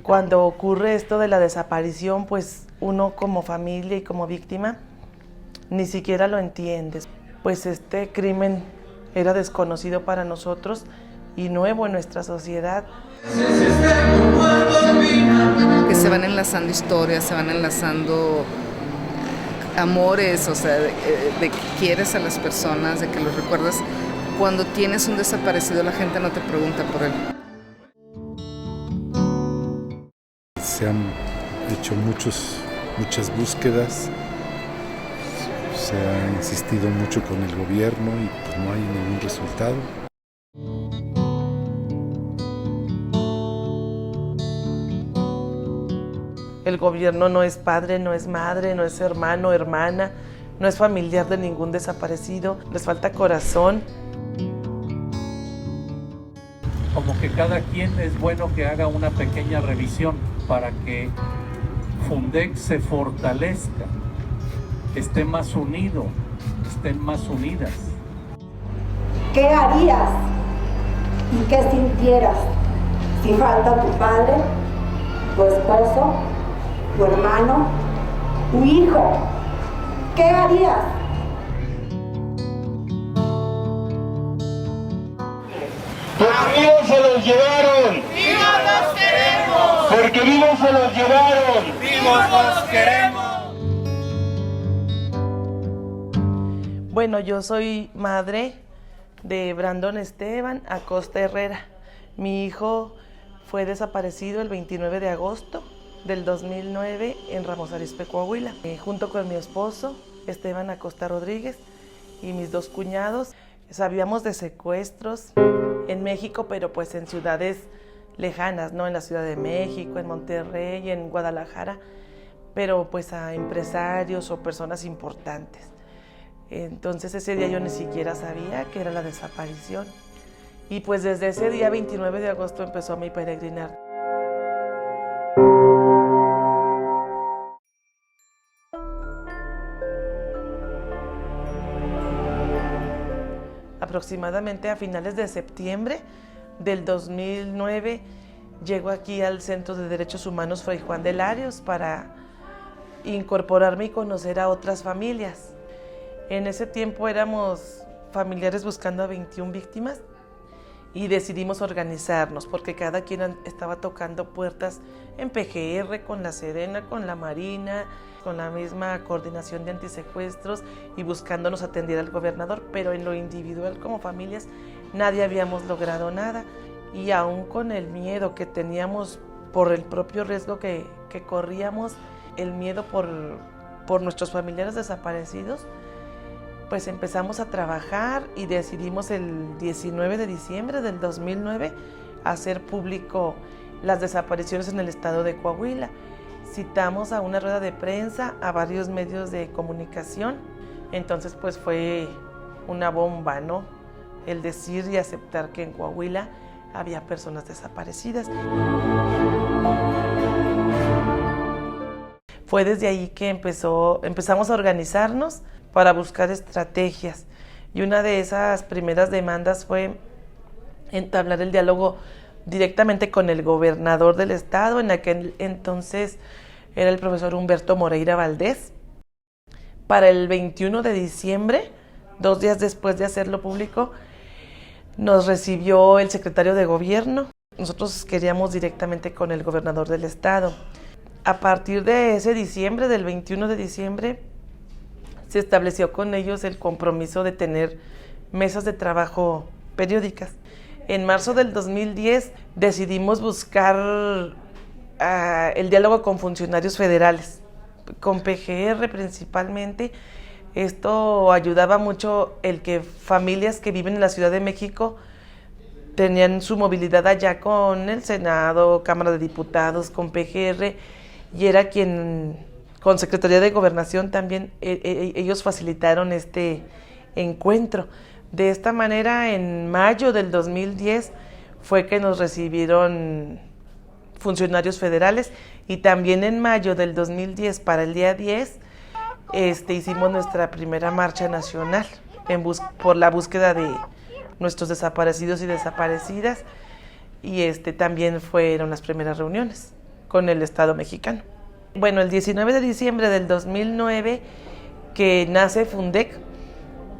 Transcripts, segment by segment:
Cuando ocurre esto de la desaparición, pues uno como familia y como víctima ni siquiera lo entiendes. Pues este crimen era desconocido para nosotros y nuevo en nuestra sociedad. Que se van enlazando historias, se van enlazando amores, o sea, de que quieres a las personas, de que los recuerdas. Cuando tienes un desaparecido, la gente no te pregunta por él. Se han hecho muchas búsquedas, se ha insistido mucho con el gobierno y pues no hay ningún resultado. El gobierno no es padre, no es madre, no es hermano, hermana, no es familiar de ningún desaparecido, les falta corazón. Como que cada quien es bueno que haga una pequeña revisión para que Fundex se fortalezca, esté más unido, estén más unidas. ¿Qué harías y qué sintieras si falta tu padre, tu esposo, tu hermano, tu hijo? ¿Qué harías? Porque vivos se los llevaron. ¡Vivos los queremos! Porque vivos se los llevaron. ¡Vivos los queremos! Bueno, yo soy madre de Brandon Esteban Acosta Herrera. Mi hijo fue desaparecido el 29 de agosto del 2009 en Ramos Arizpe, Coahuila, junto con mi esposo, Esteban Acosta Rodríguez, y mis dos cuñados. Sabíamos de secuestros en México, pero pues en ciudades lejanas, ¿no? En la Ciudad de México, en Monterrey, en Guadalajara, pero pues a empresarios o personas importantes. Entonces ese día yo ni siquiera sabía que era la desaparición. Y pues desde ese día 29 de agosto empezó mi peregrinar. Aproximadamente a finales de septiembre del 2009 llego aquí al Centro de Derechos Humanos Fray Juan de Larios para incorporarme y conocer a otras familias. En ese tiempo éramos familiares buscando a 21 víctimas y decidimos organizarnos porque cada quien estaba tocando puertas en PGR, con la Sedena, con la Marina, con la misma coordinación de antisecuestros y buscándonos atender al gobernador, pero en lo individual como familias nadie habíamos logrado nada y aún con el miedo que teníamos por el propio riesgo que corríamos, el miedo por nuestros familiares desaparecidos, pues empezamos a trabajar y decidimos el 19 de diciembre del 2009 hacer público las desapariciones en el estado de Coahuila. Citamos a una rueda de prensa, a varios medios de comunicación, entonces pues fue una bomba, ¿no? El decir y aceptar que en Coahuila había personas desaparecidas. Fue desde ahí que empezamos a organizarnos para buscar estrategias y una de esas primeras demandas fue entablar el diálogo directamente con el gobernador del estado, en aquel entonces era el profesor Humberto Moreira Valdés. Para el 21 de diciembre, 2 días después de hacerlo público, nos recibió el secretario de gobierno. Nosotros queríamos directamente con el gobernador del estado. A partir de ese diciembre, del 21 de diciembre, se estableció con ellos el compromiso de tener mesas de trabajo periódicas. En marzo del 2010 decidimos buscar el diálogo con funcionarios federales, con PGR principalmente. Esto ayudaba mucho el que familias que viven en la Ciudad de México tenían su movilidad allá con el Senado, Cámara de Diputados, con PGR, y era quien, con Secretaría de Gobernación también, ellos facilitaron este encuentro. De esta manera, en mayo del 2010 fue que nos recibieron funcionarios federales y también en mayo del 2010, para el día 10, hicimos nuestra primera marcha nacional por la búsqueda de nuestros desaparecidos y desaparecidas y también fueron las primeras reuniones. con el Estado mexicano. Bueno, el 19 de diciembre del 2009, que nace Fundec,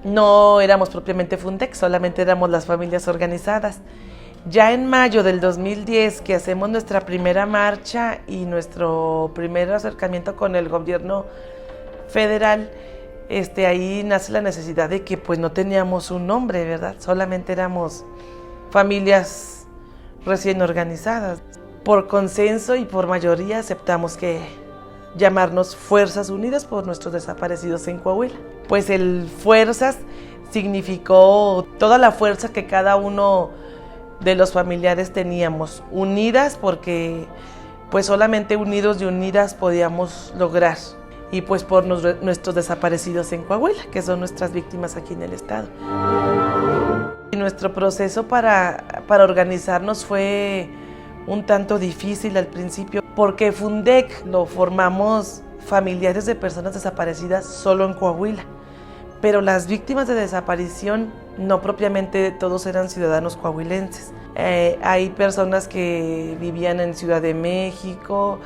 no éramos propiamente Fundec, solamente éramos las familias organizadas. Ya en mayo del 2010, que hacemos nuestra primera marcha y nuestro primer acercamiento con el gobierno federal, ahí nace la necesidad de que pues no teníamos un nombre, ¿verdad? Solamente éramos familias recién organizadas. Por consenso y por mayoría aceptamos que llamarnos Fuerzas Unidas por nuestros desaparecidos en Coahuila. Pues el Fuerzas significó toda la fuerza que cada uno de los familiares teníamos, unidas porque pues solamente unidos y unidas podíamos lograr, y pues por nuestros desaparecidos en Coahuila, que son nuestras víctimas aquí en el estado. Y nuestro proceso para organizarnos fue un tanto difícil al principio, porque Fundec lo formamos familiares de personas desaparecidas solo en Coahuila, pero las víctimas de desaparición no propiamente todos eran ciudadanos coahuilenses. Hay personas que vivían en Ciudad de México,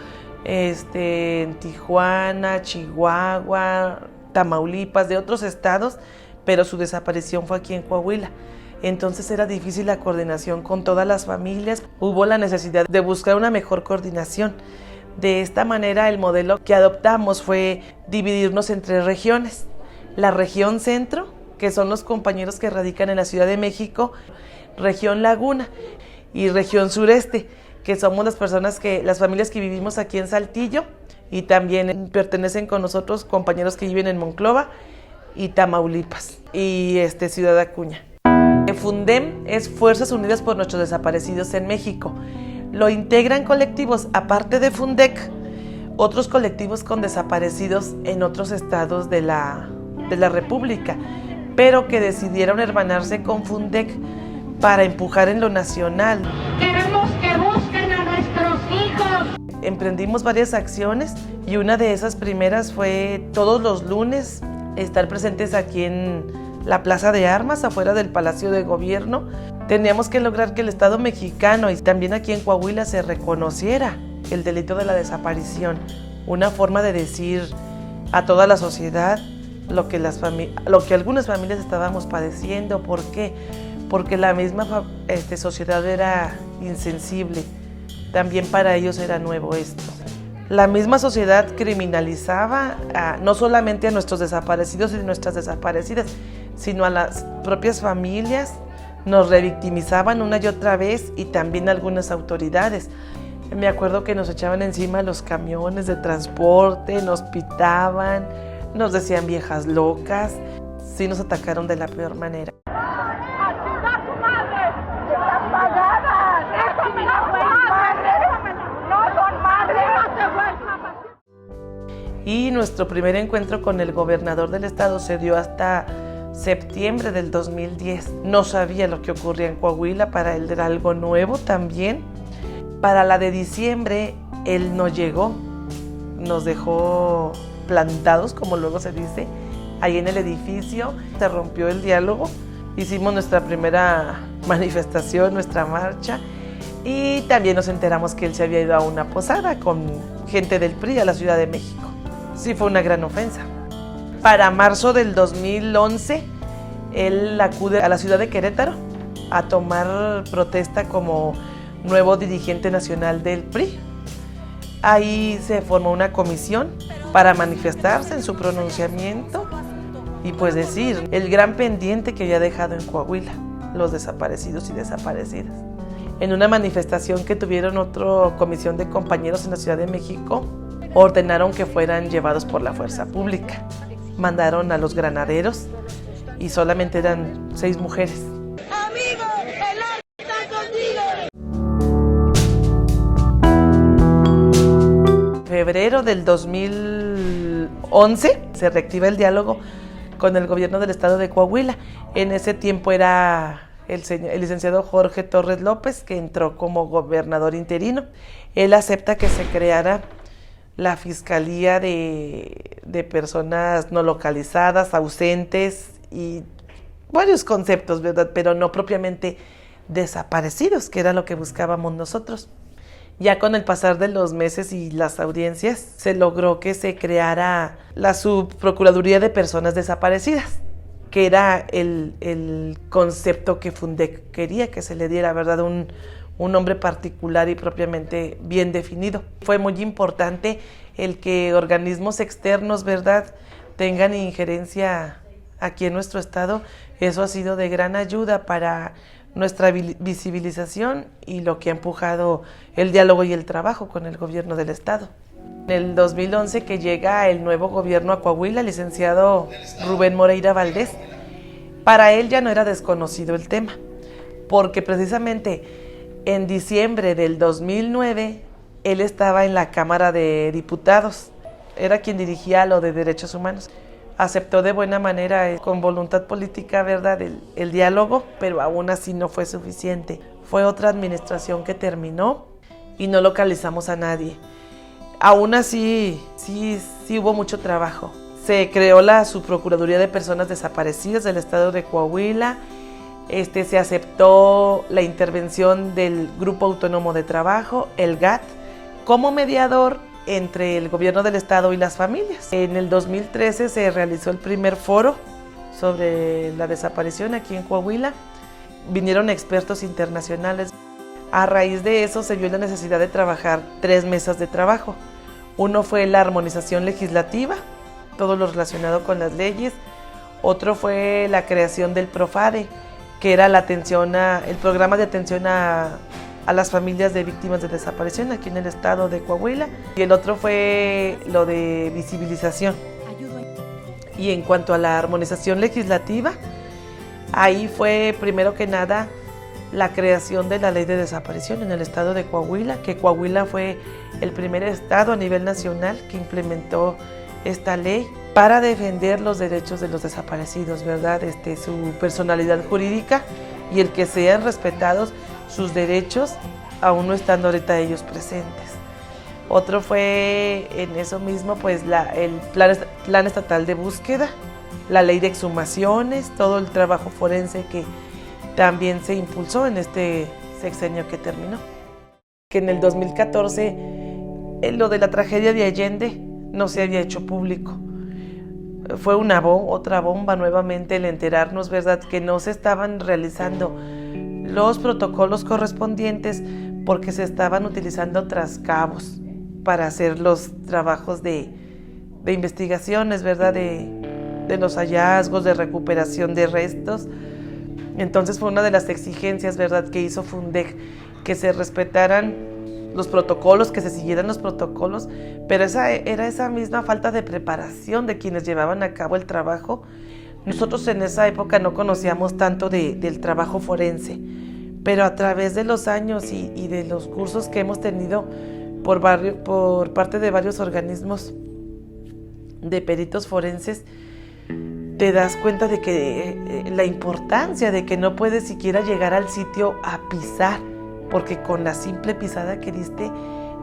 en Tijuana, Chihuahua, Tamaulipas, de otros estados, pero su desaparición fue aquí en Coahuila. Entonces era difícil la coordinación con todas las familias. Hubo la necesidad de buscar una mejor coordinación. De esta manera, el modelo que adoptamos fue dividirnos en 3 regiones. La región centro, que son los compañeros que radican en la Ciudad de México, región Laguna, y región sureste, que somos las familias que vivimos aquí en Saltillo, y también pertenecen con nosotros compañeros que viven en Monclova y Tamaulipas y Ciudad Acuña. Fundem es Fuerzas Unidas por Nuestros Desaparecidos en México. Lo integran colectivos, aparte de Fundec, otros colectivos con desaparecidos en otros estados de la República, pero que decidieron hermanarse con Fundec para empujar en lo nacional. Queremos que busquen a nuestros hijos. Emprendimos varias acciones y una de esas primeras fue todos los lunes estar presentes aquí en la Plaza de Armas, afuera del Palacio de Gobierno. Teníamos que lograr que el Estado mexicano y también aquí en Coahuila se reconociera el delito de la desaparición. Una forma de decir a toda la sociedad lo que algunas familias estábamos padeciendo. ¿Por qué? Porque la misma sociedad era insensible. También para ellos era nuevo esto. La misma sociedad criminalizaba no solamente a nuestros desaparecidos y nuestras desaparecidas, sino a las propias familias. Nos revictimizaban una y otra vez, y también algunas autoridades. Me acuerdo que nos echaban encima los camiones de transporte, nos pitaban, nos decían viejas locas. Sí, nos atacaron de la peor manera. Y nuestro primer encuentro con el gobernador del estado se dio hasta septiembre del 2010. No sabía lo que ocurría en Coahuila, para él era algo nuevo también. Para la de diciembre, él no llegó, nos dejó plantados, como luego se dice, ahí en el edificio. Se rompió el diálogo, hicimos nuestra primera manifestación, nuestra marcha, y también nos enteramos que él se había ido a una posada con gente del PRI a la Ciudad de México. Sí, fue una gran ofensa. Para marzo del 2011, él acude a la ciudad de Querétaro a tomar protesta como nuevo dirigente nacional del PRI. Ahí se formó una comisión para manifestarse en su pronunciamiento y pues decir el gran pendiente que había dejado en Coahuila los desaparecidos y desaparecidas. En una manifestación que tuvieron otra comisión de compañeros en la Ciudad de México, ordenaron que fueran llevados por la fuerza pública. Mandaron a los granaderos y solamente eran 6 mujeres. Amigo, el arte está contigo. En febrero del 2011 se reactiva el diálogo con el gobierno del estado de Coahuila. En ese tiempo era el licenciado Jorge Torres López, que entró como gobernador interino. Él acepta que se creara la Fiscalía de Personas No Localizadas, Ausentes y varios conceptos, ¿verdad? Pero no propiamente desaparecidos, que era lo que buscábamos nosotros. Ya con el pasar de los meses y las audiencias, se logró que se creara la Subprocuraduría de Personas Desaparecidas, que era el concepto que Fundec quería que se le diera, ¿verdad? Un nombre particular y propiamente bien definido. Fue muy importante el que organismos externos, ¿verdad?, tengan injerencia aquí en nuestro estado. Eso ha sido de gran ayuda para nuestra visibilización y lo que ha empujado el diálogo y el trabajo con el gobierno del estado. En el 2011 que llega el nuevo gobierno a Coahuila, el licenciado Rubén Moreira Valdés, para él ya no era desconocido el tema, porque precisamente en diciembre del 2009 él estaba en la Cámara de Diputados, era quien dirigía lo de Derechos Humanos. Aceptó de buena manera, con voluntad política, ¿verdad?, el diálogo, pero aún así no fue suficiente. Fue otra administración que terminó y no localizamos a nadie. Aún así, sí hubo mucho trabajo. Se creó la Subprocuraduría de Personas Desaparecidas del estado de Coahuila. Se aceptó la intervención del Grupo Autónomo de Trabajo, el GAT, como mediador entre el gobierno del estado y las familias. En el 2013 se realizó el primer foro sobre la desaparición aquí en Coahuila. Vinieron expertos internacionales. A raíz de eso se vio la necesidad de trabajar 3 mesas de trabajo. Uno fue la armonización legislativa, todo lo relacionado con las leyes. Otro fue la creación del PROFADE, que era el programa de atención a las familias de víctimas de desaparición aquí en el estado de Coahuila, y el otro fue lo de visibilización. Y en cuanto a la armonización legislativa, ahí fue primero que nada la creación de la ley de desaparición en el estado de Coahuila, que Coahuila fue el primer estado a nivel nacional que implementó esta ley para defender los derechos de los desaparecidos, ¿verdad? Su personalidad jurídica y el que sean respetados sus derechos, aún no estando ahorita ellos presentes. Otro fue en eso mismo, pues el plan estatal de búsqueda, la ley de exhumaciones, todo el trabajo forense que también se impulsó en este sexenio que terminó. Que en el 2014 lo de la tragedia de Allende no se había hecho público. Fue otra bomba nuevamente el enterarnos, ¿verdad?, que no se estaban realizando los protocolos correspondientes porque se estaban utilizando trascabos para hacer los trabajos de investigaciones, ¿verdad?, de los hallazgos, de recuperación de restos. Entonces fue una de las exigencias, ¿verdad?, que hizo Fundec, que se respetaran los protocolos, que se siguieran los protocolos, pero era esa misma falta de preparación de quienes llevaban a cabo el trabajo. Nosotros en esa época no conocíamos tanto del trabajo forense, pero a través de los años y de los cursos que hemos tenido por parte de varios organismos de peritos forenses, te das cuenta de que la importancia de que no puedes siquiera llegar al sitio a pisar, porque con la simple pisada que diste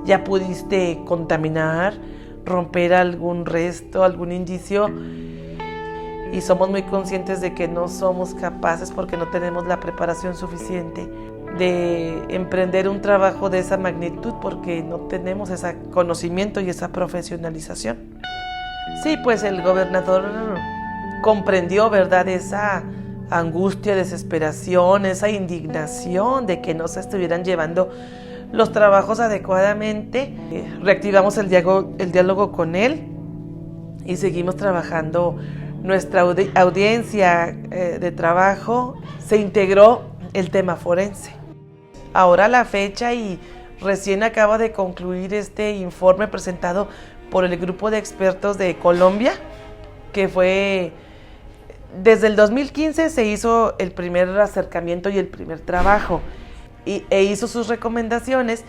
ya pudiste contaminar, romper algún resto, algún indicio, y somos muy conscientes de que no somos capaces, porque no tenemos la preparación suficiente, de emprender un trabajo de esa magnitud, porque no tenemos ese conocimiento y esa profesionalización. Sí, pues el gobernador comprendió, ¿verdad?, esa angustia, desesperación, esa indignación de que no se estuvieran llevando los trabajos adecuadamente. Reactivamos el diálogo con él y seguimos trabajando. Nuestra audiencia de trabajo se integró el tema forense. Ahora a la fecha, y recién acaba de concluir este informe presentado por el grupo de expertos de Colombia, que fue desde el 2015 se hizo el primer acercamiento y el primer trabajo, e hizo sus recomendaciones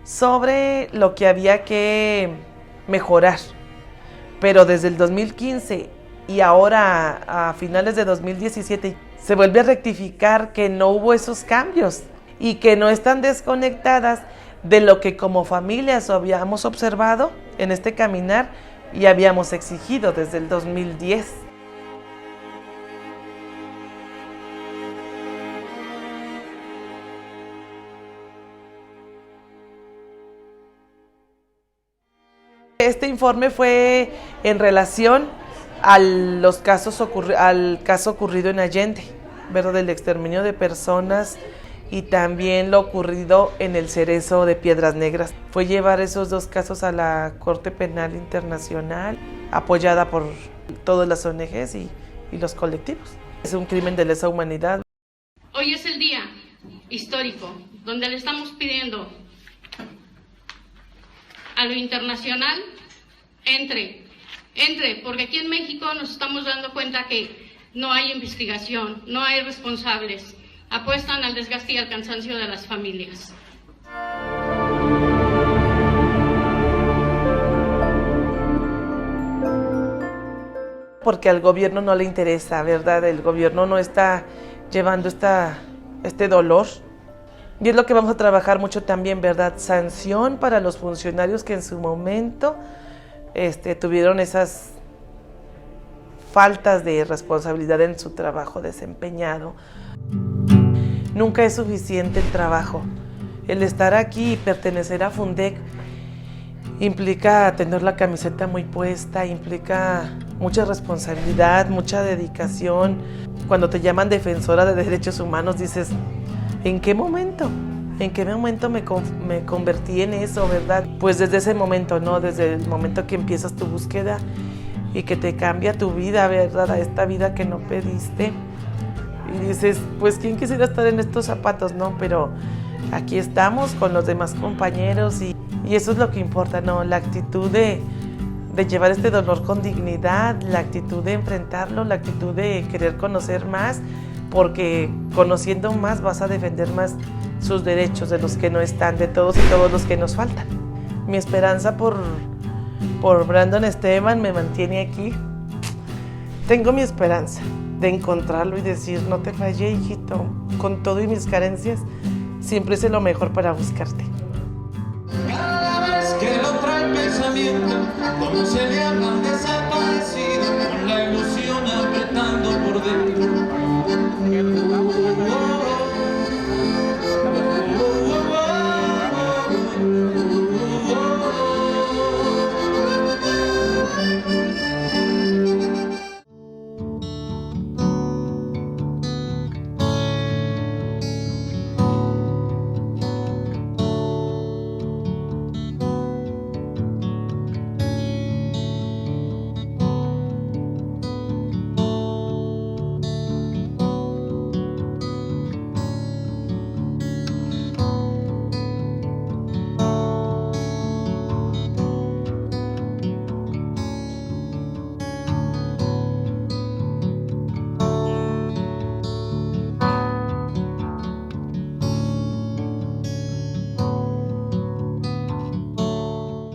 sobre lo que había que mejorar. Pero desde el 2015 y ahora a finales de 2017 se vuelve a rectificar que no hubo esos cambios y que no están desconectadas de lo que como familias habíamos observado en este caminar y habíamos exigido desde el 2010. Este informe fue en relación al caso ocurrido en Allende, ¿verdad? Del exterminio de personas y también lo ocurrido en el Cerezo de Piedras Negras. Fue llevar esos dos casos a la Corte Penal Internacional, apoyada por todas las ONGs y los colectivos. Es un crimen de lesa humanidad. Hoy es el día histórico donde le estamos pidiendo a lo internacional entre, porque aquí en México nos estamos dando cuenta que no hay investigación, no hay responsables, apuestan al desgaste y al cansancio de las familias. Porque al gobierno no le interesa, ¿verdad? El gobierno no está llevando este dolor. Y es lo que vamos a trabajar mucho también, ¿verdad? Sanción para los funcionarios que en su momento tuvieron esas faltas de responsabilidad en su trabajo desempeñado. Nunca es suficiente el trabajo. El estar aquí y pertenecer a Fundec implica tener la camiseta muy puesta, implica mucha responsabilidad, mucha dedicación. Cuando te llaman defensora de derechos humanos dices, ¿en qué momento? ¿En qué momento me convertí en eso, verdad? Pues desde ese momento, ¿no? Desde el momento que empiezas tu búsqueda y que te cambia tu vida, ¿verdad? A esta vida que no pediste. Y dices, pues ¿quién quisiera estar en estos zapatos, no? Pero aquí estamos con los demás compañeros y eso es lo que importa, ¿no? La actitud de llevar este dolor con dignidad, la actitud de enfrentarlo, la actitud de querer conocer más, porque conociendo más vas a defender más sus derechos de los que no están, de todos y todos los que nos faltan. Mi esperanza por Brandon Esteban me mantiene aquí. Tengo mi esperanza de encontrarlo y decir, no te fallé, hijito, con todo y mis carencias, siempre hice lo mejor para buscarte. Cada vez que lo trae el pensamiento, como se le hablan desaparecido, con la ilusión apretando por dentro.